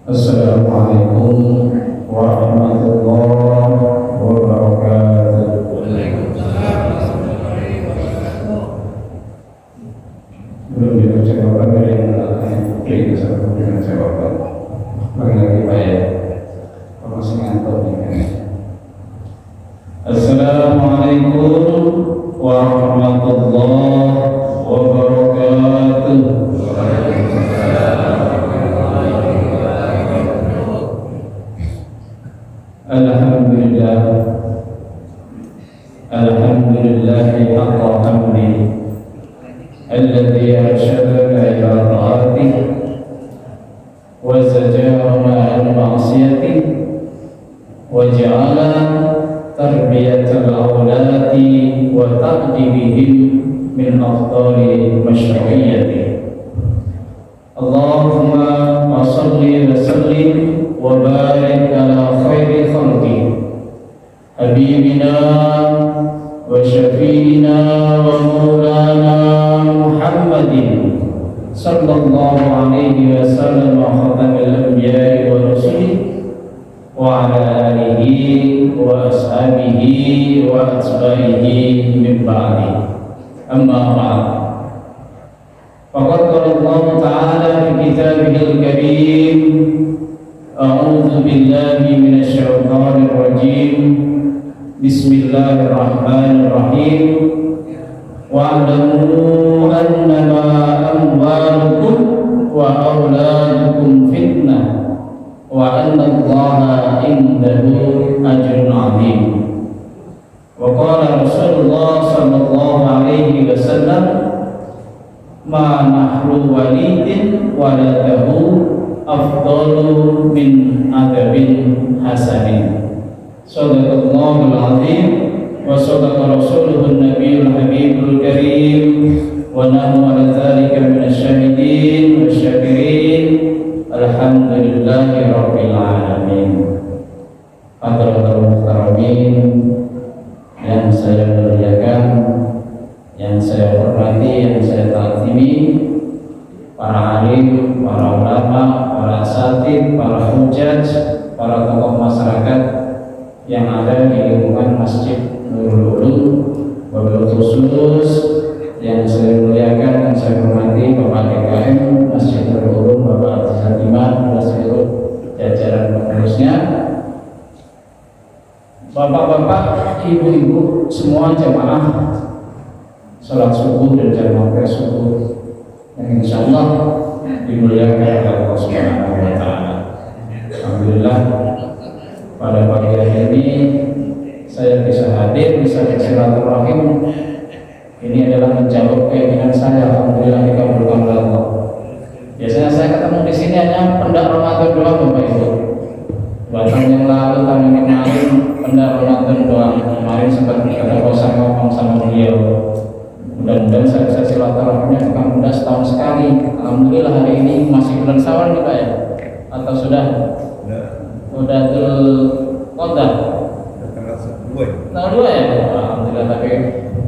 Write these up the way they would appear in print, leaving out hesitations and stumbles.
Assalamualaikum warahmatullahi wabarakatuh. Belum dibaca jawaban dari yang satu dengan jawaban. Lagi-lagi Pak ya. Masih ngantuk nih. Assalamualaikum warahmatullahi wabarakatuh. Alhamdulillah, alhamdulillahi haqqa hamdi alladhi arsyadana ila ta'atih wa zajarana an ma'asiyatih wa ja'ala tarbiyatal awladi wa ta'dibihim min afdali masyru'iyyatih. Allahumma salli wa sallim wa barik ala khairi khalqi habibina wa syafiina wa maulana Muhammadin sallallahu alaihi wasallam khatamil anbiya'i wa rusuli wa ala alihi wa ashabihi wa atba'ihi min ba'di. Amma ba'd. Faqad qala Allah ta'ala fi kitabihil karim, a'udzu billahi minasy syaithanir rajim. Bismillahirrahmanirrahim. Wa'lamu annama amwalukum wa auladukum fitnah wa anna Allaha indahu ajrun 'azim. Wa qala Rasulullah sallallahu alaihi wasallam, ma nahru walidin waladahu afdalu min adabin hasanin. Sadaqallahul azim wa sadaqa rasuluhun nabiyul habibul karim wa nahnu ala dzalika minasyahidin wasyakirin. Alhamdulillahi rabbil alamin. Hadratul muhtaramin yang saya muliakan, yang saya hormati, yang saya taatimi, para alim, para ulama, para asatidz, para hujjaj, para tokoh masyarakat yang ada di lingkungan Masjid Nurul Ulum, wabil khusus yang saya muliakan dan saya hormati Bapak DKM Masjid Nurul Ulum, Bapak Hatimah dan seluruh jajaran pengurusnya, bapak-bapak, ibu-ibu, semua jamaah salat subuh dan jamaah subuh yang insyaallah dimuliakan oleh Allah Subhanahu wa taala. Alhamdulillah pada pagi hari ini saya bisa hadir, bisa bersilaturahim. Ini adalah menjawab keinginan saya. Alhamdulillah dikabulkan oleh Allah. Biasanya saya ketemu di sini hanya pendak Ramadan doang, Bapak Ibu. Bahkan yang lalu tahun yang kemarin pendak Ramadan doang. Kemarin sempat ada bosan ngomong sama beliau. Mudah-mudahan saya bisa silaturahimnya dengan mudah setahun sekali. Alhamdulillah hari ini masih bulan Syawal nih Pak ya? Atau sudah? Sudah Qadar? Tanggal 2 ya? Alhamdulillah. Tapi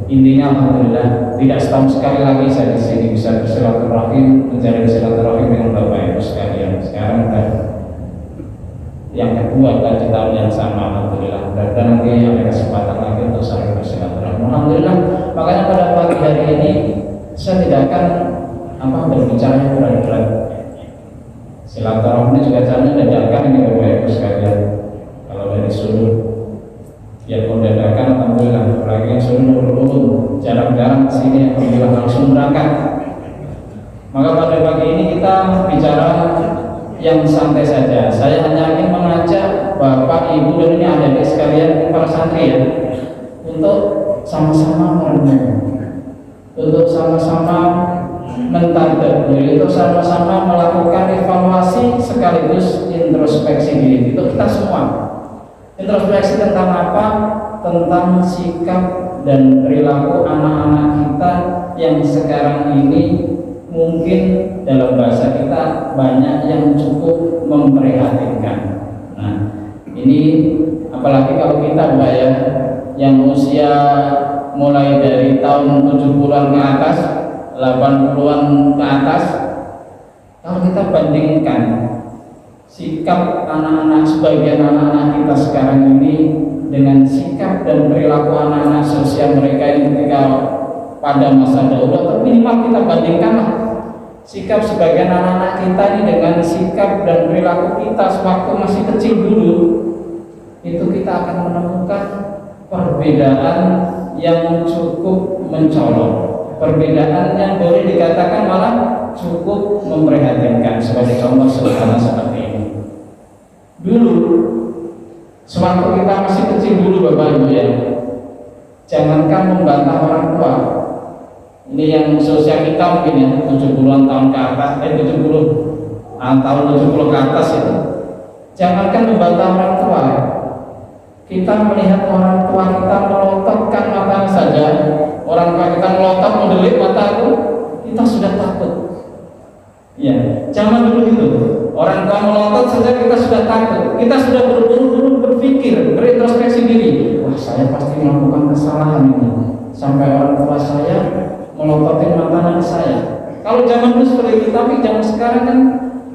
intinya alhamdulillah tidak setahun sekali lagi saya di sini bisa bersilaturahim, menjalin silaturahim dengan Bapak Ibu sekalian. Sekarang kan yang kedua kan di tahun yang sama, alhamdulillah. Dan nanti ada kesempatan lagi untuk saling bersilaturahim, alhamdulillah. Makanya pada pagi hari ini saya tidak akan berbicara berat-berat. Silaturahmi juga jangan dadakan ini Bapak Ibu sekalian. Kalau dari sudut ya pun dadakan, alhamdulillah. Apalagi yang sudut Nurul, jarang-jarang kesini, alhamdulillah langsung berangkat. Maka pada pagi ini kita bicara yang santai saja. Saya hanya ingin mengajak Bapak, Ibu dan ini adik-adik sekalian, para santri ya, untuk sama-sama merenung, untuk sama-sama mentadabburi, untuk sama-sama melakukan evaluasi sekaligus introspeksi diri. Itu kita semua. Introspeksi tentang apa? Tentang sikap dan perilaku anak-anak kita yang sekarang ini mungkin dalam bahasa kita banyak yang cukup memprihatinkan. Nah, ini apalagi kalau kita Mbak ya, yang usia mulai dari tahun 70-an ke atas, 80-an ke atas, kalau kita bandingkan sikap anak-anak, sebagian anak-anak kita sekarang ini dengan sikap dan perilaku anak-anak sosial mereka yang ketika pada masa dahulu, atau minimal kita bandingkanlah sikap sebagian anak-anak kita ini dengan sikap dan perilaku kita sewaktu masih kecil dulu, itu kita akan menemukan perbedaan yang cukup mencolok, perbedaan yang boleh dikatakan malah cukup memprihatinkan. Sebagai contoh sederhana seperti ini, dulu sewaktu kita masih kecil dulu Bapak Ibu ya, jangankan membantah orang tua, ini yang sosial kita mungkin ya 70-an tahun ke atas, 70 tahun 70 ke atas itu, jangankan membantah orang tua, kita melihat orang tua kita melototkan mata saja, orang tua kita melotot mendelik mata itu, kita sudah takut. Ya, zaman dulu gitu, orang tua melotot saja kita sudah takut, kita sudah berburu-buru berpikir, berintrospeksi diri, wah saya pasti melakukan kesalahan ini, sampai orang tua saya melototin mata anak saya. Kalau zaman dulu seperti itu, tapi zaman sekarang kan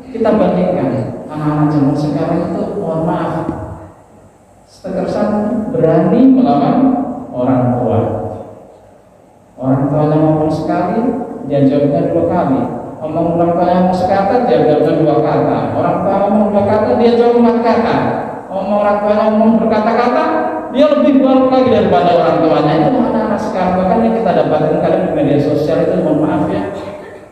kita bandingkan, anak-anak zaman sekarang itu mohon maaf, terkesan berani melawan orang tua. Orang tuanya ngomong sekali, dia jawabnya 2 kali. Omong orang tua yang sekata, dia jawabnya 2 kata. Orang tua ngomong 2 kata, dia jawab 4 kata. Omong orang tua ngomong berkata-kata, dia lebih galak lagi daripada orang tuanya. Itu anak-anak sekarang. Bahkan yang kita dapatkan kadang di media sosial itu, mohon maaf ya,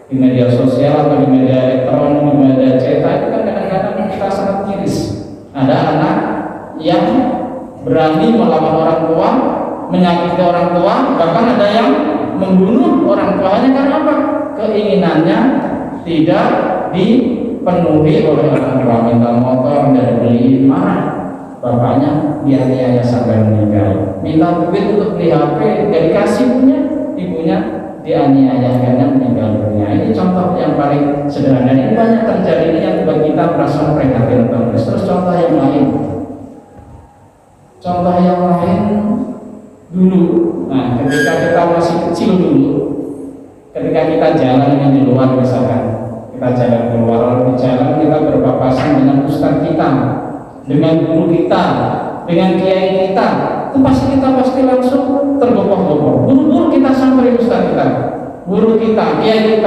di media sosial atau di media elektronik, di media cetak itu kan kadang-kadang kita sangat miris. Ada anak yang berani melawan orang tua, menyakiti orang tua, bahkan ada yang membunuh orang tuanya karena apa? Keinginannya tidak dipenuhi oleh orang tua, minta motor dan beli, marah, bapaknya dianiaya sampai meninggal, minta duit untuk beli HP, tidak dikasih, punya ibunya dianiaya karena meninggal dunia. Ini contoh yang paling sederhana, ini banyak terjadi, ini yang buat kita merasa prihatin. Terus contoh yang lain, dulu, nah ketika kita masih kecil dulu, ketika kita jalan di luar misalkan, kita jalan keluar, lalu di jalan kita berpapasan dengan ustaz kita, dengan guru kita, dengan kiai kita, itu kita pasti langsung tergopoh-gopoh, buru-buru kita sampai ustaz kita, guru kita, kiai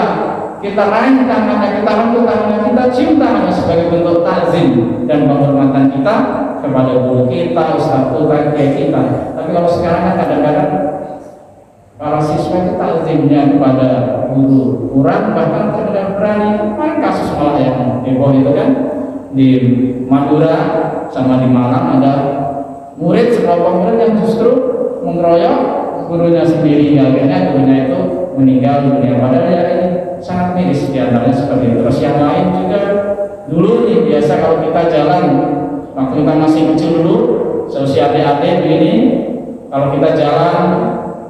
kita raih tangannya, kita rangkul tangannya, kita cium tangannya sebagai bentuk takzim dan penghormatan kita kepada guru kita, ustaz kita, kiai kita. Tapi kalau sekarang kan kadang-kadang para siswa itu takzimnya kepada guru kurang, bahkan tidak berani. Kemarin kasus malah yang heboh itu kan di Madura sama di Malang, ada murid, sekelompok murid yang justru mengeroyok gurunya sendiri, akhirnya gurunya itu meninggal dunia. Padahal ya ini sangat miris diantaranya seperti itu. Terus yang lain juga, dulu nih biasa kalau kita jalan, waktu kita masih kecil dulu, sosial DAT begini, kalau kita jalan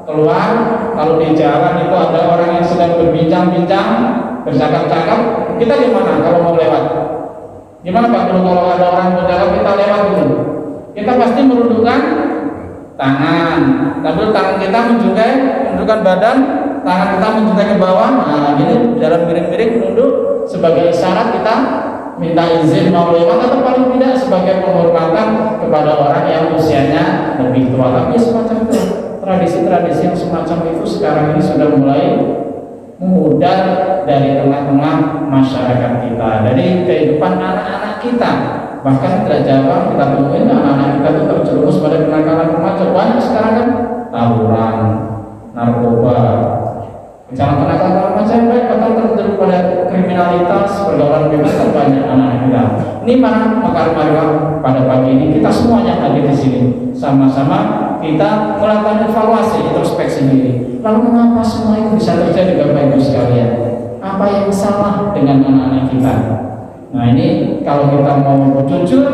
keluar, kalau di jalan itu ada orang yang sedang berbincang-bincang, bercakap-cakap, kita gimana kalau mau lewat? Gimana Pak dulu kalau ada orang bercakap kita lewat dulu? Kita pasti merundukkan tangan, tapi tangan kita menunjukkan badan, tangan kita menunjukkan ke bawah. Nah, ini jalan miring-miring menunduk sebagai isyarat kita minta izin mau lewat, atau paling tidak sebagai penghormatan kepada orang yang usianya lebih tua. Tapi semacam itu, tradisi-tradisi yang semacam itu sekarang ini sudah mulai memudar dari tengah-tengah masyarakat kita, dari kehidupan anak-anak kita. Bahkan tidak jarang kita temuin anak-anak kita itu terjerumus pada kenakalan remaja. Banyak sekarang kan tawuran, narkoba, kenakalan remaja yang baik, bahkan terjerumus pada kriminalitas, pergaulan bebas, kan banyak anak-anak kita. Ini mana marilah pada pagi ini kita semuanya hadir di sini, sama-sama kita melakukan evaluasi, introspeksi diri. Lalu mengapa semua itu bisa terjadi Bapak Ibu sekalian? Apa yang salah dengan anak-anak kita? Nah ini kalau kita mau jujur,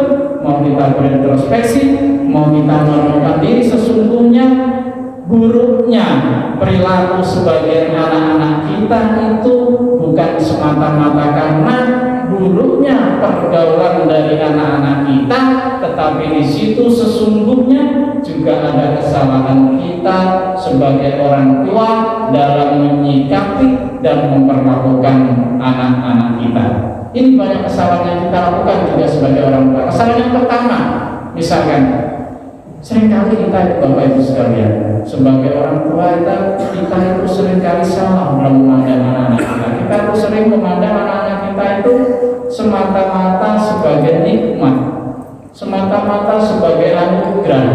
mau kita berintrospeksi, mau kita menemukan diri, sesungguhnya buruknya perilaku sebagian anak-anak kita itu bukan semata-mata karena buruknya pergaulan dari anak-anak kita, tetapi di situ sesungguhnya juga ada kesalahan kita sebagai orang tua dalam menyikapi dan memperlakukan anak-anak kita. Ini banyak kesalahan yang kita lakukan juga sebagai orang tua. Kesalahan yang pertama, misalkan seringkali kita, Bapak Ibu sekalian, sebagai orang tua kita itu seringkali salah dalam memandang anak-anak kita. Kita itu sering memandang anak-anak kita itu semata-mata sebagai nikmat, semata-mata sebagai anugerah,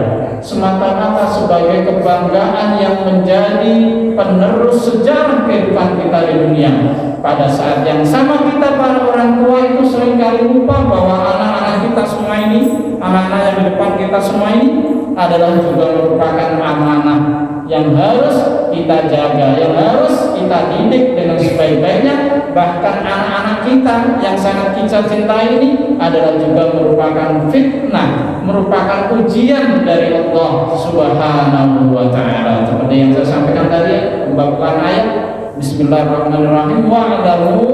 semata-mata sebagai kebanggaan yang menjadi penerus sejarah kehidupan kita di dunia. Pada saat yang sama kita para orang tua itu seringkali lupa bahwa anak-anak kita semua ini, anak-anak yang di depan kita semua ini adalah juga merupakan amanah yang harus kita jaga, yang harus kita didik dengan sebaik-baiknya. Bahkan anak-anak kita yang sangat kita cintai ini adalah juga merupakan fitnah, merupakan ujian dari Allah Subhanahu wa ta'ala. Seperti yang saya sampaikan tadi, pembukaan ayat Bismillahirrahmanirrahim, wa'lamu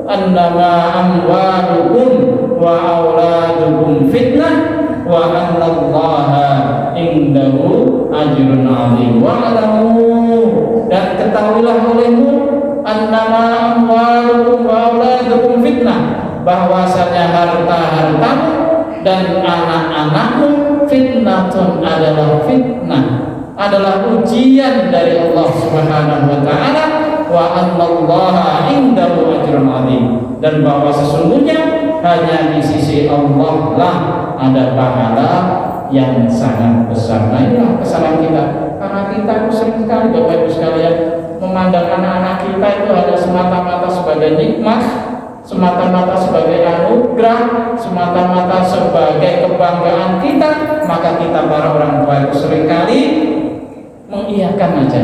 annama amwalukum wa auladukum fitnah wa annallaha indahu ajrun 'azim. Wa'lamu, dan ketahuilah olehmu, annama amwalukum wa auladukum fitnah, bahwasanya harta-hartamu dan anak-anakmu fitnatun, adalah fitnah, adalah ujian dari Allah Subhanahu wa ta'ala. Wa annallaha indahu ajrun 'azim, dan bahwa sesungguhnya hanya di sisi Allah lah ada pahala yang sangat besar. Nah, inilah kesalahan kita, karena kita sering sekali, Bapak Ibu sekalian, memandang anak-anak kita itu hanya semata-mata sebagai nikmat, semata-mata sebagai anugerah, semata-mata sebagai kebanggaan kita. Maka kita para orang tua itu seringkali mengiyakan aja,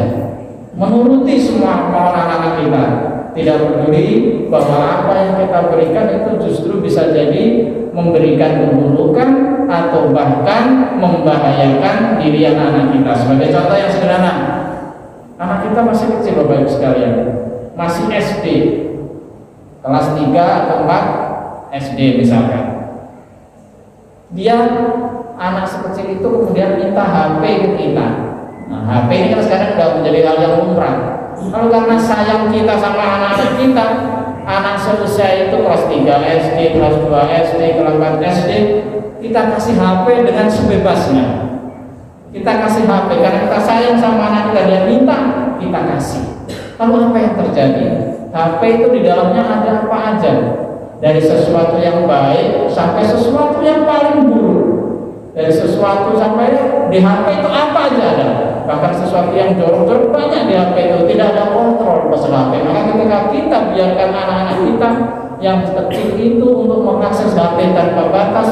menuruti semua kemauan anak-anak kita, tidak peduli bahwa apa yang kita berikan itu justru bisa jadi memberikan keburukan atau bahkan membahayakan diri anak-anak kita. Sebagai contoh yang sederhana, anak kita masih kecil, Bapak Ibu sekalian, masih SD, kelas 3 atau 4 SD misalkan. Dia, anak sekecil itu kemudian minta HP ke kita. Nah, HP ini kan sekarang sudah menjadi hal yang lumrah. Kalau karena sayang kita sama anak-anak kita, anak selesai itu kelas 3 SD, kelas 2 SD, kelas 4 SD, kita kasih HP dengan sebebasnya. Kita kasih HP karena kita sayang sama anak kita, dia minta, kita kasih. Lalu apa yang terjadi? HP itu di dalamnya ada apa aja, dari sesuatu yang baik sampai sesuatu yang paling buruk. Dari sesuatu sampai di HP itu apa aja ada. Bahkan sesuatu yang jorok-jorok banyak di HP itu, tidak ada kontrol pasal HP. Maka ketika kita biarkan anak-anak kita yang kecil itu untuk mengakses HP tanpa batas,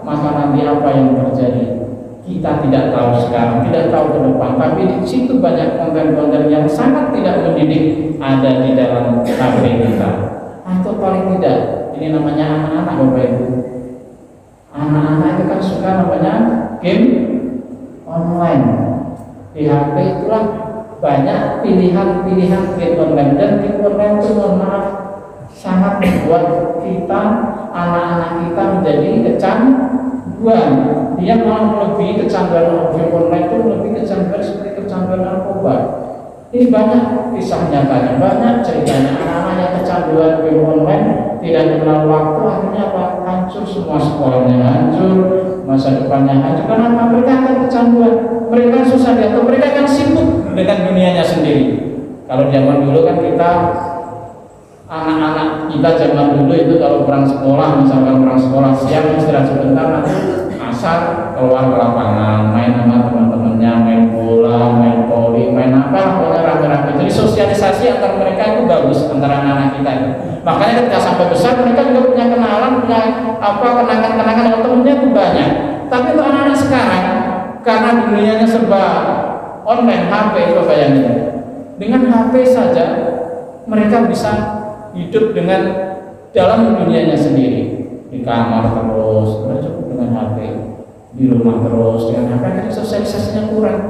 maka nanti apa yang terjadi kita tidak tahu sekarang, tidak tahu ke depan. Tapi di situ banyak konten-konten yang sangat tidak mendidik ada di dalam HP kita. Atau paling tidak, ini namanya anak-anak, Bapak Ibu. Anak-anak itu kan suka namanya game online. Di HP itulah banyak pilihan-pilihan game online, dan game online itu, mohon maaf, sangat membuat kita, anak-anak kita menjadi kecanduan. Dia malah melebihi kecanduan game online itu, lebih kecanduan seperti kecanduan narkoba. Ini banyak kisah nyatanya, banyak ceritanya anak-anak yang kecanduan game online, tidak kenal waktu, akhirnya apa? Hancur semua sekolahnya, hancur masa depannya, hancur. Karena mereka akan kecanduan, mereka susah diatur, mereka akan sibuk dengan dunianya sendiri. Kalau zaman dulu kan kita, anak-anak kita zaman dulu itu kalau pulang sekolah, misalkan pulang sekolah siang istirahat sebentar, nanti asar keluar ke lapangan, main sama teman-temannya, main bola, main voli, main apa, pokoknya rame-rame. Jadi sosialisasi antar mereka itu bagus, antara anak-anak kita itu. Makanya ketika sampai besar mereka juga punya kenalan, punya apa, kenangan-kenangan dengan temennya itu banyak. Tapi untuk anak-anak sekarang, karena dunianya serba online, HP itu bayangin, dengan HP saja mereka bisa hidup dengan dalam dunianya sendiri. Di kamar terus, cukup dengan HP, di rumah terus dengan HP. Karena sosialisasinya kurang,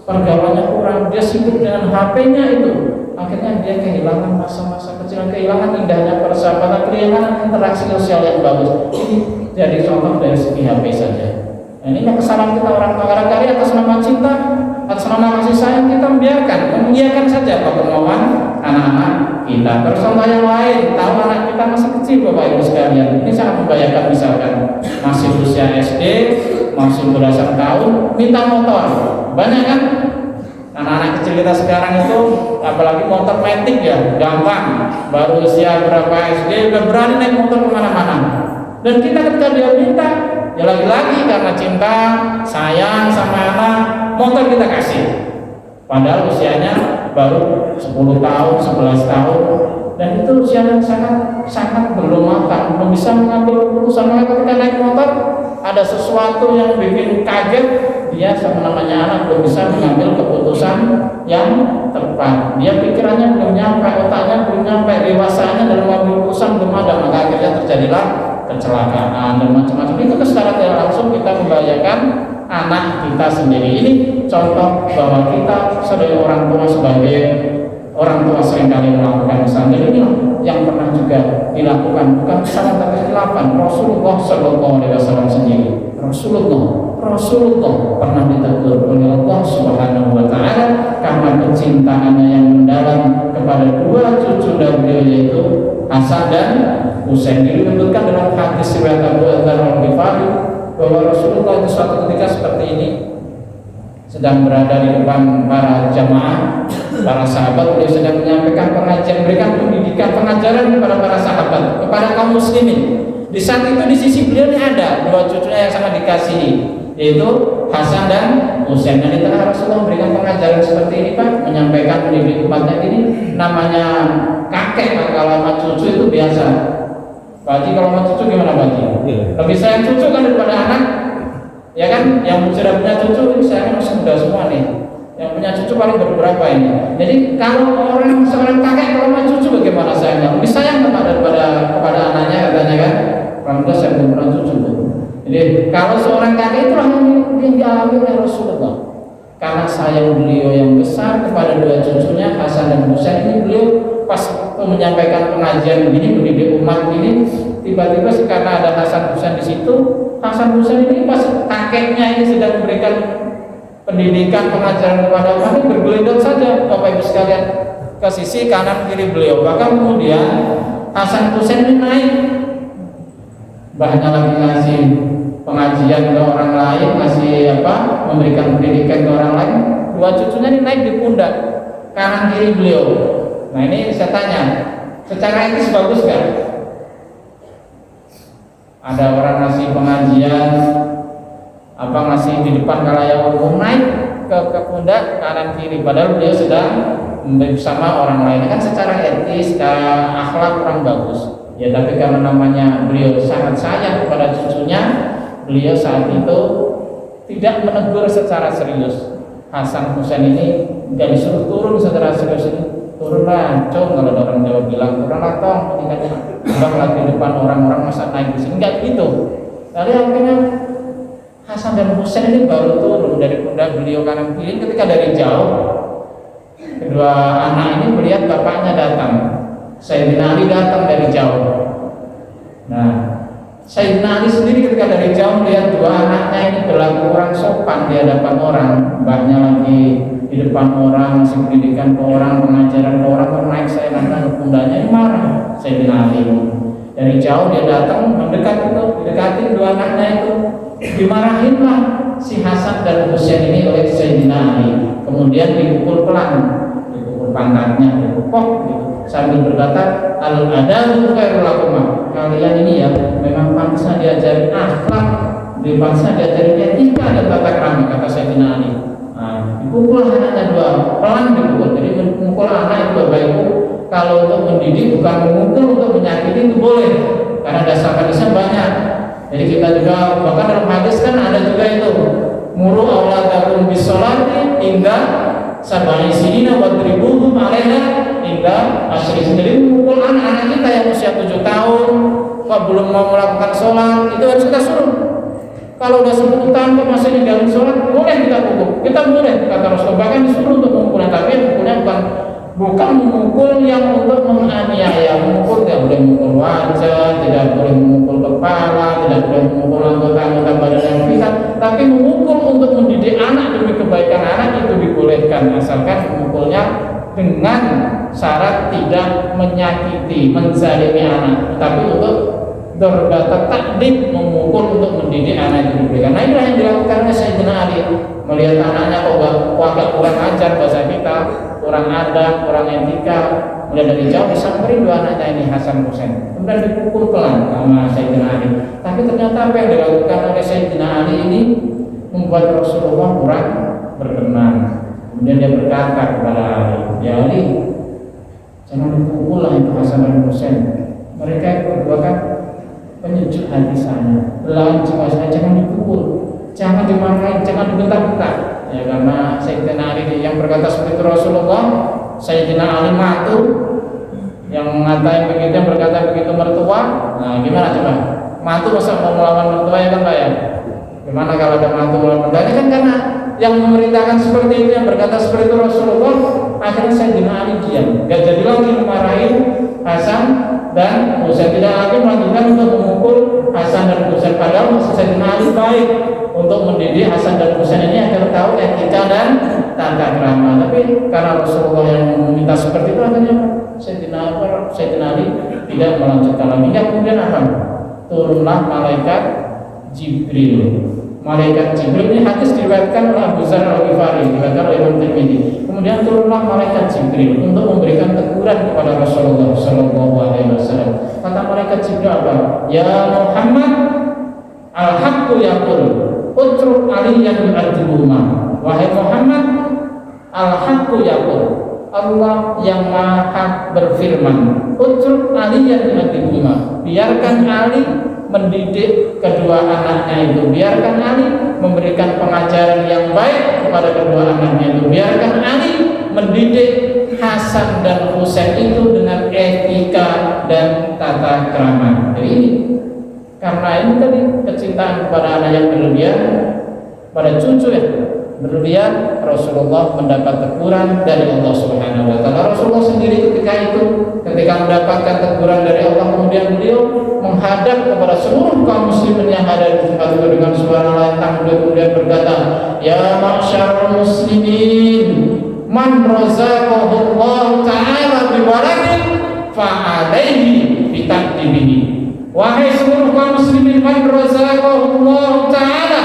pergaulannya kurang, dia sibuk dengan HP-nya itu. Akhirnya dia kehilangan masa-masa kecil, kehilangan indahnya persahabatan, kehilangan interaksi sosial yang bagus. Ini jadi contoh dari segi HP saja. Nah, ini kesalahan kita orang tua, barangkali atas nama cinta, atas nama kasih sayang kita membiarkan, mengiyakan saja kemauan anak-anak kita. Terus contoh yang lain, tahu anak kita masih kecil Bapak Ibu sekalian, ini sangat membahayakan. Misalkan masih usia SD, masih belasan tahun, minta motor. Banyak kan anak-anak kecil kita sekarang itu, apalagi motor metik ya, gampang. Baru usia berapa SD udah berani naik motor kemana-mana. Dan kita ketika dia minta, ya lagi-lagi karena cinta, sayang sama anak, motor kita kasih. Padahal usianya baru 10 tahun, 11 tahun, dan itu usia yang sangat belum matang, belum bisa mengambil keputusan. Maka ketika naik motor ada sesuatu yang bikin kaget, dia sama namanya anak belum bisa mengambil keputusan yang tepat. Dia pikirannya belum nyampe, otaknya belum nyampe, dewasanya dalam mengambil keputusan belum ada, maka akhirnya terjadilah kecelakaan dan macam-macam. Itu secara tidak langsung kita membahayakan anak kita sendiri. Ini contoh bahwa kita sebagai orang tua seringkali melakukan kesalahan. Ini yang pernah juga dilakukan, bukan kesalahan tapi khilafan. Rasulullah Shallallahu Alaihi Wasallam sendiri, Rasulullah pernah ditegur oleh Allah Subhanahu Wa Taala karena kecintaannya yang mendalam kepada dua cucu dari beliau, yaitu Hasan dan Husain. Disebutkan dalam hadis riwayat Abu Dzar Al-Ghifari bahwa Rasulullah itu suatu ketika seperti ini sedang berada di depan para jamaah, para sahabat. Beliau sedang menyampaikan pengajian, berikan pendidikan, pengajaran kepada para sahabat, kepada kaum muslimin. Di saat itu di sisi beliau ini ada dua cucunya yang sangat dikasihi, yaitu Hasan dan Husain. Dan di tengah Rasulullah memberikan pengajaran seperti ini Pak, menyampaikan mendidik umatnya ini. Namanya kakek kalau sama cucu itu biasa. Pak Haji kalau sama cucu gimana Pak Haji? Lebih sayang cucu kan daripada anak, ya kan? Yang sudah punya cucu ini saya masih muda semua nih. Yang punya cucu paling berapa ini? Jadi kalau seorang kakek kalau sama cucu bagaimana sayangnya? Lebih sayang kepada anaknya katanya kan? Alhamdulillah saya belum pernah cucu. Jadi kalau seorang kakek itu yang dialami oleh Rasulullah. Karena sayang beliau yang besar kepada dua cucunya Hasan dan Husain ini, beliau pas menyampaikan pengajian begini, mendidik umat ini, tiba-tiba karena ada Hasan Husain di situ, Hasan Husain ini pas kakeknya ini sedang memberikan pendidikan pengajaran kepada umat ini, bergelindot saja Bapak Ibu sekalian ke sisi kanan kiri beliau. Bahkan kemudian Hasan Husain ini naik, bahkan lagi ngasih pengajian ke orang lain, ngasih memberikan pendidikan ke orang lain, dua cucunya ini naik di pundak kanan kiri beliau. Nah ini saya tanya, secara etis bagus kan? Ada orang ngasih pengajian, ngasih di depan khalayak umum, naik ke pundak kanan kiri, padahal beliau sedang bersama orang lain. Kan secara etis, secara akhlak kurang bagus. Ya tapi karena namanya beliau sangat sayang kepada cucunya, beliau saat itu tidak menegur secara serius. Hasan Husain ini nggak disuruh turun secara serius, ini turunlah cong, kalau ada orang Jawa bilang turunlah tong, enggak lagi di depan orang-orang masa naik di sini, enggak gitu. Lalu akhirnya Hasan dan Husain ini baru turun dari pundak beliau kanan kiri ketika dari jauh kedua anak ini melihat bapaknya datang. Sayyidina Ali datang dari jauh. Nah, Sayyidina Ali sendiri ketika dari jauh melihat dua anaknya ini berlaku kurang sopan di hadapan orang, mbahnya lagi di depan orang, ngasih pendidikan ke orang, pengajaran ke orang, naik saya nantang ke pundaknya, ini marah Sayyidina Ali. Dari jauh dia datang mendekat itu, didekatin dua anaknya itu, dimarahinlah si Hasan dan Husain ini oleh Sayyidina Ali. Kemudian dipukul pelan, dipukul pantatnya, dipukul gitu, sambil berkata, al-adabu khairul lakum. Kalian ini ya memang pantasnya diajari akhlak, pantasnya diajari etika dan tata krama, kata Sayyidina Ali. Nah, dipukul anaknya dua, pelan dipukul. Jadi memukul anak itu Bapak Ibu, kalau untuk mendidik bukan memukul untuk menyakiti itu boleh, karena dasar hadisnya banyak. Jadi kita juga bahkan dalam hadis kan ada juga itu, muru auladakum bisolati hingga sabani sinina wadribuhum alaiha hingga asyri. Jadi memukul anak-anak kita yang usia 7 tahun kok belum mau melakukan sholat, itu harus kita suruh. Kalau udah 10 tahun kok masih ninggalin sholat, boleh kita pukul. Kita boleh, kata Rasulullah, bahkan disuruh untuk memukulnya, tapi pukulnya bukan memukul yang untuk menganiaya. Memukul tidak boleh memukul wajah, tidak boleh memukul kepala, tidak boleh memukul anggota-anggota badan yang kita, tapi memukul untuk mendidik anak demi kebaikan anak itu dibolehkan, asalkan memukulnya dengan syarat kita tidak menyakiti, menzalimi anak, tapi untuk berbata takdim, memukul untuk mendidik anak itu diberikan. Nah inilah yang dilakukan oleh Sayyidina Ali. Melihat anaknya kok agak kurang ajar bahasa kita, kurang adab, kurang etika, mulai dari jauh disamperin dua anaknya ini Hasan Husain, kemudian dipukul pelan sama Sayyidina Ali. Tapi ternyata apa yang dilakukan oleh Sayyidina Ali ini membuat Rasulullah kurang berkenan. Kemudian dia berkata kepada Ali, ya Ali, jangan dipukul lah itu Hasan dan Husain. Mereka berdua kan penyejuk hati saya, lawan jiwa saya, jangan dipukul, jangan dimarahin, jangan dibentak-bentak. Ya karena Sayyidina Ali yang berkata seperti itu Rasulullah, Sayyidina Ali matur, yang mengatain begitu, yang berkata begitu mertua. Nah gimana coba? Mantu masa mau melawan mertua ya kan Pak ya? Gimana kalau ada mantu melawan mertua? Ini kan karena yang memerintahkan seperti itu, yang berkata seperti itu Rasulullah. Akhirnya Sayyidina Ali diam, gak jadi lagi memarahin Hasan dan Husain, tidak lagi melanjutkan untuk memukul Hasan dan Husain. Padahal maksud Sayyidina Ali baik untuk mendidik Hasan dan Husain ini agar tahu etika dan tata krama. Tapi karena Rasulullah yang meminta seperti itu, akhirnya Sayyidina Ali tidak melanjutkan lagi. Kemudian apa? Turunlah malaikat Jibril. Malaikat Jibril ini hadis diriwayatkan oleh Abu Dzar Al-Ghifari, diriwayatkan oleh Imam Tirmidzi. Kemudian turunlah malaikat Jibril untuk memberikan teguran kepada Rasulullah Shallallahu Alaihi Wasallam. Kata malaikat Jibril apa? Ya Muhammad, al-haqqu yaqul, utruk aliyan yu'adzibuma. Wahai Muhammad, al-haqqu yaqul, Allah yang Maha berfirman, utruk aliyan yu'adzibuma. Biarkan Ali mendidik kedua anaknya itu, biarkan Ali memberikan pengajaran yang baik kepada kedua anaknya itu, biarkan Ali mendidik Hasan dan Husain itu dengan etika dan tata krama. Jadi ini karena ini tadi kecintaan kepada anak yang berlebihan, pada cucu ya berlebihan, Rasulullah mendapat teguran dari Allah Subhanahu wa taala. Rasulullah sendiri ketika mendapatkan teguran dari Allah, kemudian beliau menghadap kepada seluruh kaum muslimin yang ada di tempat itu dengan suara lantang, beliau kemudian berkata, ya ma'syarul muslimin, man razaqahu Allah ta'ala biwaladin fa'alaihi bitaqdibihi. Wahai seluruh kaum muslimin, man razaqahu Allah ta'ala,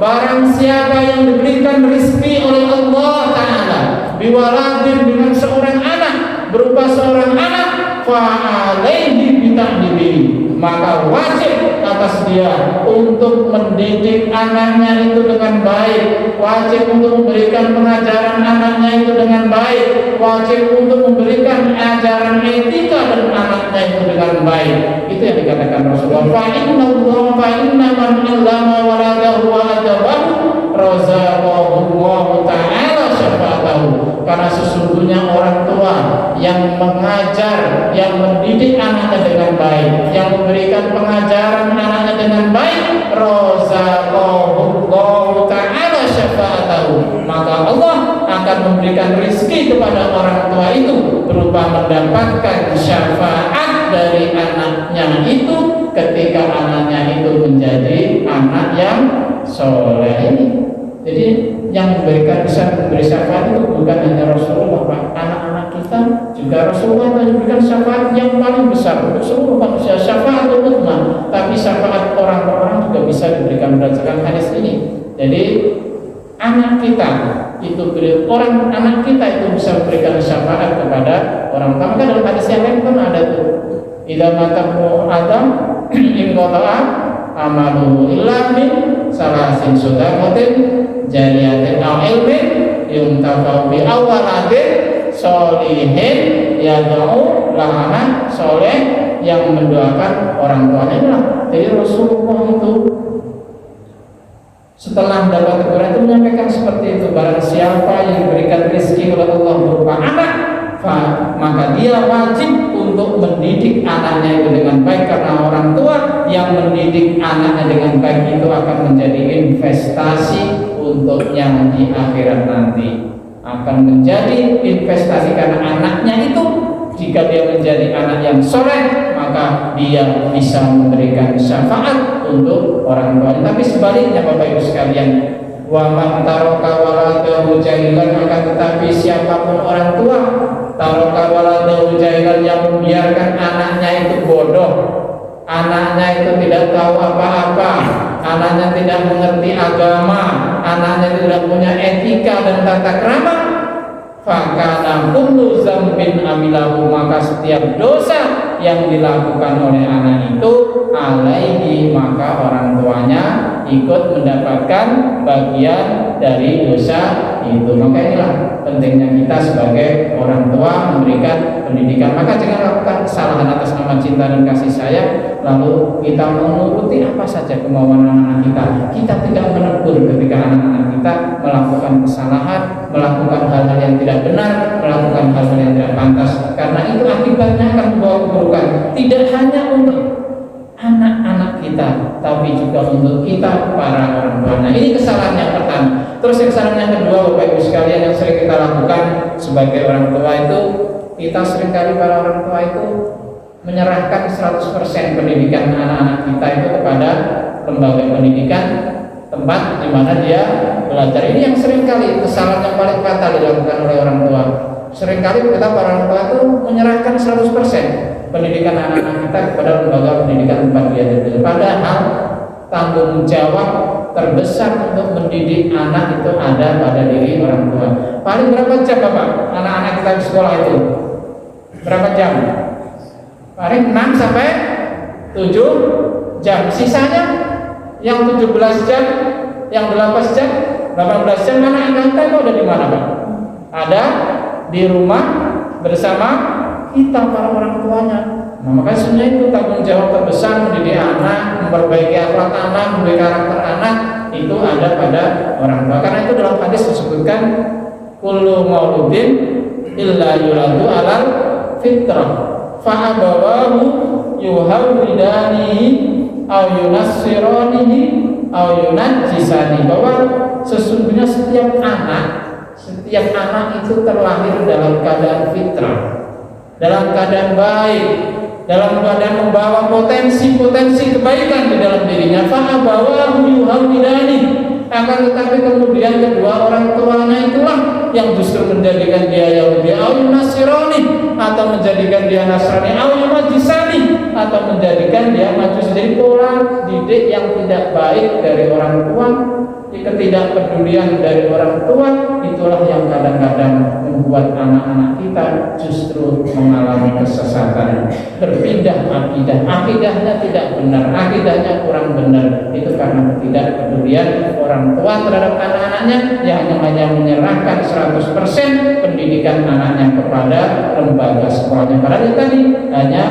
barang siapa yang diberikan rezeki oleh Allah Ta'ala biwaladin, dengan seorang anak, berupa seorang anak, fa'alaihi bitaqdibihi, maka wajib atas dia untuk mendidik anaknya itu dengan baik, wajib untuk memberikan pengajaran anaknya itu dengan baik, wajib untuk memberikan ajaran etika dan anaknya itu dengan baik. Itu yang dikatakan Rasulullah, fa inna man 'allama waladahu wa adabahu razaqahu ta'ala syafa'atahu. Karena sesungguhnya orang tua yang mengajar, yang mendidik anaknya dengan baik, yang memberikan pengajaran anaknya dengan baik, razaqahu ta'ala syafa'atahu, maka Allah akan memberikan rezeki kepada orang tua itu berupa mendapatkan syafaat dari anaknya itu ketika anaknya itu menjadi anak yang soleh. Jadi yang bisa memberi syafaat itu bukan hanya Rasulullah, Pak. Anak-anak kita juga Rasulullah memberikan syafaat yang paling besar untuk seluruh manusia, syafaat umat. Tapi syafaat orang per orang juga bisa diberikan berdasarkan hadis ini. Jadi anak kita itu anak kita itu bisa memberikan syafaat kepada orang tua. Maka dalam hadis yang lain kan ada tuh, idza matamu adam inqata'a amalu illa min salasin shadaqatin jariyatin aw ilmin yuntafa'u bi awaladin sholihin yad'u lahana, soleh yang mendoakan orang tuanya. Jadi Rasulullah itu setelah mendapat teguran itu menyampaikan seperti itu, barang siapa yang diberikan rezeki oleh Allah berupa anak, maka dia wajib untuk mendidik anaknya itu dengan baik, karena orang tua yang mendidik anaknya dengan baik itu akan menjadi investasi untuknya di akhirat nanti, akan menjadi investasi karena anaknya itu jika dia menjadi anak yang soleh maka dia bisa memberikan syafaat untuk orang tua. Tapi sebaliknya Bapak Ibu sekalian, Wa man taraka waladahu jahilan, akan tetapi siapapun orang tua taraka waladahu jahilan, yang membiarkan anaknya itu bodoh, anaknya itu tidak tahu apa-apa, anaknya tidak mengerti agama, anaknya tidak punya etika dan tata krama, fakana kullu dzambin amilahu, maka setiap dosa yang dilakukan oleh anak itu alaihi, maka orang tuanya ikut mendapatkan bagian dari dosa itu. Maka inilah pentingnya kita sebagai orang tua memberikan pendidikan. Maka jangan lakukan kesalahan atas nama cinta dan kasih sayang lalu kita menuruti apa saja kemauan anak-anak kita. Kita tidak menegur ketika anak-anak kita melakukan kesalahan, melakukan hal-hal yang tidak benar, melakukan hal-hal yang tidak pantas, karena itu akibatnya akan membawa keburukan, tidak hanya untuk anak-anak kita, tapi juga untuk kita para orang tua. Nah, ini kesalahan yang pertama. Terus kesalahan yang kedua, Bapak Ibu sekalian, yang sering kita lakukan sebagai orang tua itu, kita seringkali para orang tua itu menyerahkan 100% pendidikan anak-anak kita itu kepada lembaga pendidikan, tempat di mana dia belajar. Ini yang seringkali kesalahan yang paling fatal dilakukan oleh orang tua. Seringkali kita para orang tua itu menyerahkan 100% pendidikan anak-anak kita kepada lembaga pendidikan tempat dia belajar. Padahal tanggung jawab terbesar untuk mendidik anak itu ada pada diri orang tua. Paling berapa jam Bapak anak-anak kita di sekolah itu? Berapa jam? Paling 6 sampai 7 jam. Sisanya yang 17 jam, yang 18 jam, 18 jam anak-anak kita itu ada di mana Pak? Ada di rumah bersama kita para orang tuanya. Nah, maka sebenarnya itu tanggung jawab terbesar mendidik anak, memperbaiki akhlak anak, memperbaiki karakter anak, itu ada pada orang tua. Karena itu dalam hadis disebutkan kullu mauludin illa yuladu alal fitrah fa abawahu yuhawidanihi aw yunassiranihi aw yunajjisani, bahwa sesungguhnya setiap anak itu terlahir dalam keadaan fitrah, dalam keadaan baik, dalam keadaan membawa potensi-potensi kebaikan di dalam dirinya. Fa'abawahu yuhawidani, akan tetapi kemudian kedua orang tuanya itulah yang justru menjadikan dia Yahudi, au Nasrani, atau menjadikan dia Nasrani, au Majusani, atau menjadikan dia Majus. Jadi pola didik yang tidak baik dari orang tua, ketidakpedulian dari orang tua, itulah yang kadang-kadang membuat anak-anak kita justru mengalami kesesatan, berpindah akidahnya tidak benar, akidahnya kurang benar. Itu karena ketidakpedulian orang tua terhadap anak-anaknya, yang hanya menyerahkan 100% pendidikan anaknya kepada lembaga sekolahnya. Padahal tadi hanya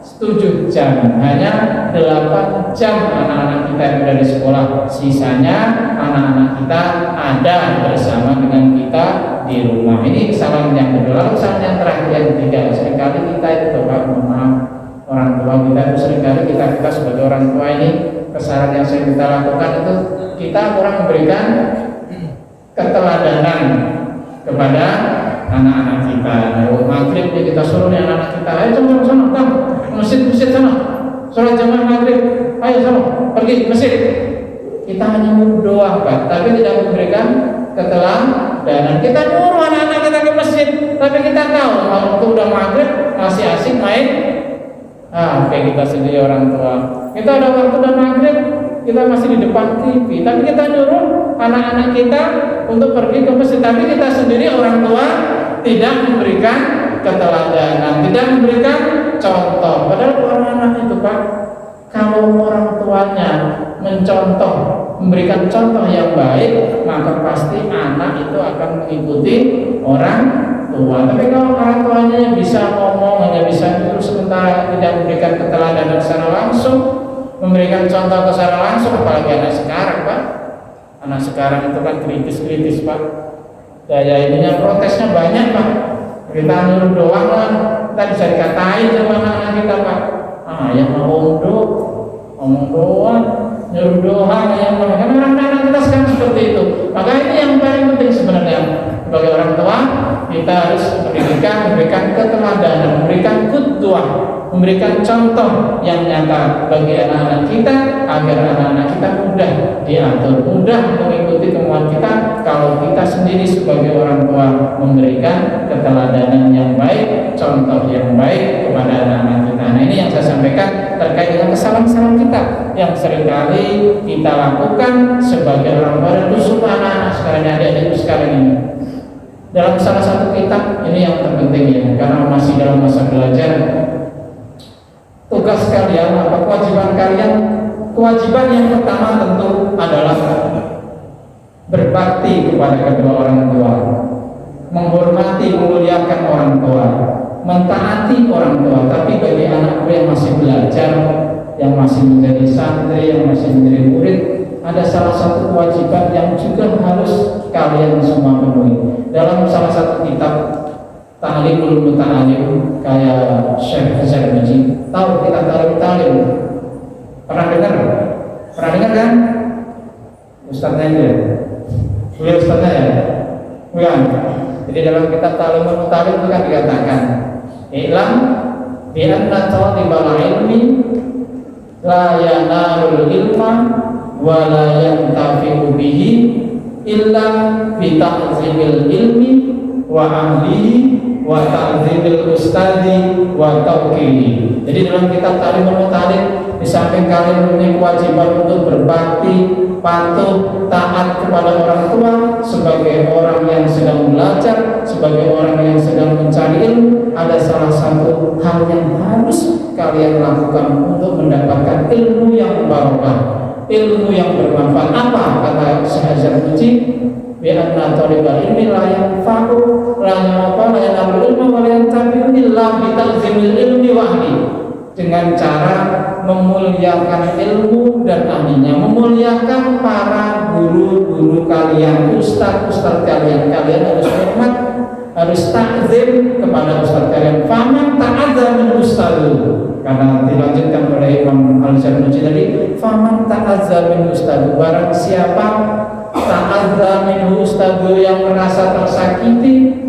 7 jam, hanya 8 jam anak-anak kita yang ada di sekolah. Sisanya anak-anak kita ada bersama dengan kita di rumah. Ini kesalahan yang kedua. Lalu kesalahan yang terakhir yang ketiga, seringkali kita itu orang tua kita itu seringkali kita sebagai orang tua ini, kesalahan yang sering kita lakukan itu kita kurang memberikan keteladanan kepada anak-anak kita. Lalu maghrib kita suruh nih anak-anak kita, ayo coba sana, masjid sana, sholat jamaah maghrib, ayo sana, pergi masjid. Kita hanya mendoakan, tapi tidak memberikan keteladanan. Kita nyuruh anak-anak kita ke masjid, tapi kita tahu waktu udah maghrib masih asik main. Kayak kita sendiri orang tua, kita ada waktu udah maghrib, kita masih di depan TV, tapi kita nyuruh anak-anak kita untuk pergi ke masjid, tapi kita sendiri orang tua tidak memberikan keteladanan, tidak memberikan contoh. Padahal anak-anak itu Pak, kalau orang tuanya mencontoh, memberikan contoh yang baik, maka pasti anak itu akan mengikuti orang tua. Tapi kalau orang tuanya bisa ngomong, hanya bisa terus sementara tidak memberikan keteladanan secara langsung, memberikan contoh secara langsung, apalagi anak sekarang Pak. Anak sekarang itu kan kritis Pak. Daya ininya protesnya banyak Pak. Kita nyuruh doang lah, kita bisa dikatain sama anak-anak kita Pak. Yang ngomong doang, nyuruh doang, yang ngomong. Karena anak-anak kita sekarang seperti itu. Maka ini yang paling penting sebenarnya sebagai orang tua, kita harus memberikan keteladanan, memberikan qudwah, memberikan contoh yang nyata bagi anak-anak kita agar anak-anak kita mudah diatur, mudah mengikuti kemauan kita kalau kita sendiri sebagai orang tua memberikan keteladanan yang baik, contoh yang baik kepada anak-anak kita. Nah, ini yang saya sampaikan terkait dengan kesalahan-kesalahan kita yang seringkali kita lakukan sebagai orang tua dan khususnya anak-anak sekarang, adik-adik sekarang ini. Dalam salah satu kitab ini yang terpenting ya, karena masih dalam masa belajar. Tugas kalian apa kewajiban kalian? Kewajiban yang pertama tentu adalah berbakti kepada kedua orang tua, menghormati, memuliakan orang tua, mentaati orang tua. Tapi bagi anakku yang masih belajar, yang masih menjadi santri, yang masih menjadi murid, ada salah satu kewajiban yang juga harus kalian semua penuhi. Dalam salah satu kitab Ta'limul Muta'alim kayak Syekh Zarnuji, tahu kita Ta'lim? Pernah dengar? Pernah dengar kan? Ustaznya itu ya? Beliau ustaznya ya? Bukan. Jadi dalam kitab Ta'limul Muta'alim itu kan dikatakan, I'lam bi'anna talibal ilmi la yanalul ilma wa la yantafi'u bihi illa bi ta'zimil ilmi wa ahlihi wa ta'zimil ustadi wa tauqiri. Jadi dalam kitab Ta'limul Muta'alim di samping kalian mempunyai kewajiban untuk berbakti, patuh, taat kepada orang tua sebagai orang yang sedang belajar, sebagai orang yang sedang mencari ilmu, ada salah satu hal yang harus kalian lakukan untuk mendapatkan ilmu yang barokah, ilmu yang bermanfaat. Apa kata Syekh Zarnuji? Bi'anna talibal ilmi la yanfa'u la yanfa'u ilmu wa la yantafi'u illa bi ta'zimil ilmi wa ahli. Dengan cara memuliakan ilmu dan ahlinya, memuliakan para guru-guru kalian, ustaz-ustaz kalian. Kalian harus hormat, harus takzim kepada ustaz kalian. Faman ta'azza min ustadu, karena dilanjutkan oleh Imam Al-Zarnuji tadi, faman ta'azza min ustadu, barang siapa ta'azza min ustadu yang merasa tersakiti,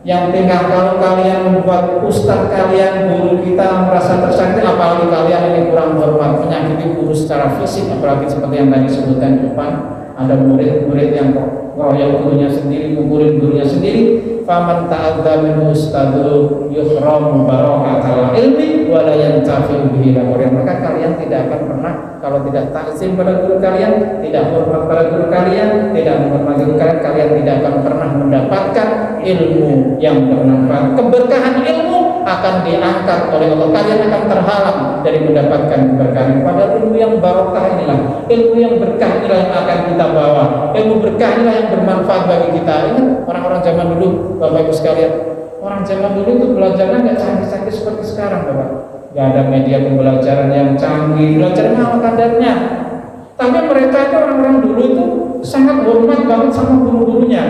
yang tinggal kalau kalian membuat ustaz kalian, guru kita merasa tersakiti, apalagi kalian ini kurang hormat, menyakiti guru secara fisik, apalagi seperti yang tadi sebutkan di depan, ada murid-murid yang royal gurunya sendiri, mukulin gurunya sendiri. Faman ta'adza min ustadu yuhramu barakatal ilmi wa la yantafi'u bihi. Maka kalian tidak akan pernah, kalau tidak takzim pada guru kalian, tidak hormat pada guru kalian, tidak menghormati guru kalian, kalian tidak akan pernah mendapatkan ilmu yang bermanfaat. Keberkahan ilmu akan diangkat oleh Allah. Kalian akan terhalang dari mendapatkan keberkahan. Padahal ilmu yang barokah inilah, ilmu yang berkah inilah yang akan kita bawa. Ilmu berkah inilah yang bermanfaat bagi kita. Ingat orang-orang zaman dulu, Bapak Ibu sekalian, orang zaman dulu itu belajarnya nggak canggih-canggih seperti sekarang, Bapak. Nggak ada media pembelajaran yang canggih, belajarnya ala kadarnya. Tapi mereka itu orang-orang dulu itu sangat hormat banget sama guru-gurunya.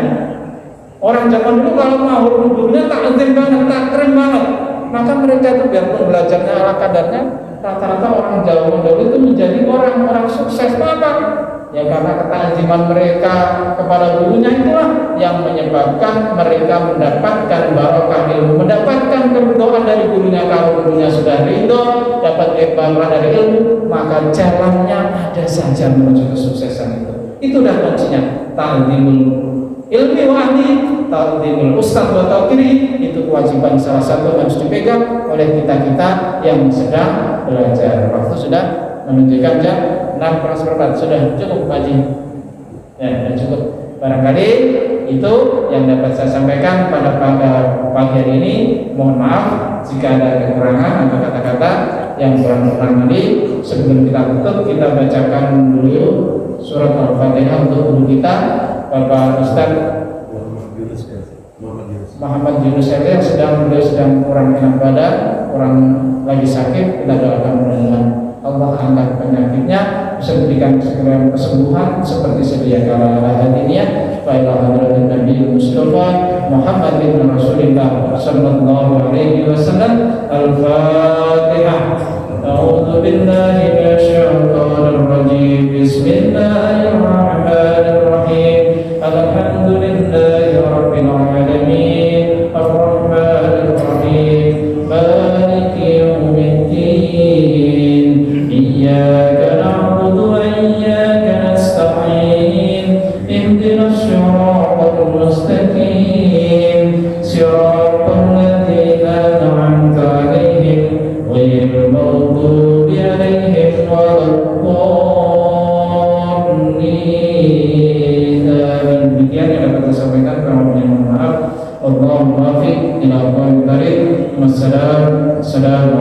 Orang zaman dulu kalau mau gurunya takzim banget, takrim banget. Maka mereka itu biarpun belajarnya ala kadarnya, rata-rata orang zaman dulu itu menjadi orang-orang sukses. Kenapa? Ya karena ketakziman mereka kepada gurunya itulah yang menyebabkan mereka mendapatkan barokah ilmu, mendapatkan keridhaan dari gurunya. Kalau gurunya sudah ridho, dapat barokah dari ilmu, maka jalannya ada saja menuju kesuksesan itu. Itulah kuncinya. Ta'zimul ilmi wa ahli, ta'zimul ustaz wa tauqiri, itu kewajiban salah satu yang harus dipegang oleh kita-kita yang sedang belajar. Waktu sudah menunjukkan jam 6:04, sudah cukup Haji ya, sudah cukup. Barangkali itu yang dapat saya sampaikan pada pagi hari ini. Mohon maaf jika ada kekurangan atau kata-kata yang kurang tadi. Sebelum kita tutup, kita bacakan dulu surat Al-Fatihah untuk guru kita, Bapak Ustaz Muhammad Yunus yang sedang kurang enak badan, kurang lagi sakit. Kita doakan mudah-mudahan Allah angkat penyakitnya, bisa berikan segera kesembuhan seperti sedia kala hadiniah. Baiklah Nabi Mustafa Muhammad bin Rasulullah sallallahu alaihi wasallam. Al-Fatihah. A'udzu billahi minasyaitonir rajim. Bismillahirrahmanirrahim. Alhamdulillahi rabbil alamin. Ar-Rahmanir Rahim. Maliki Assalamualaikum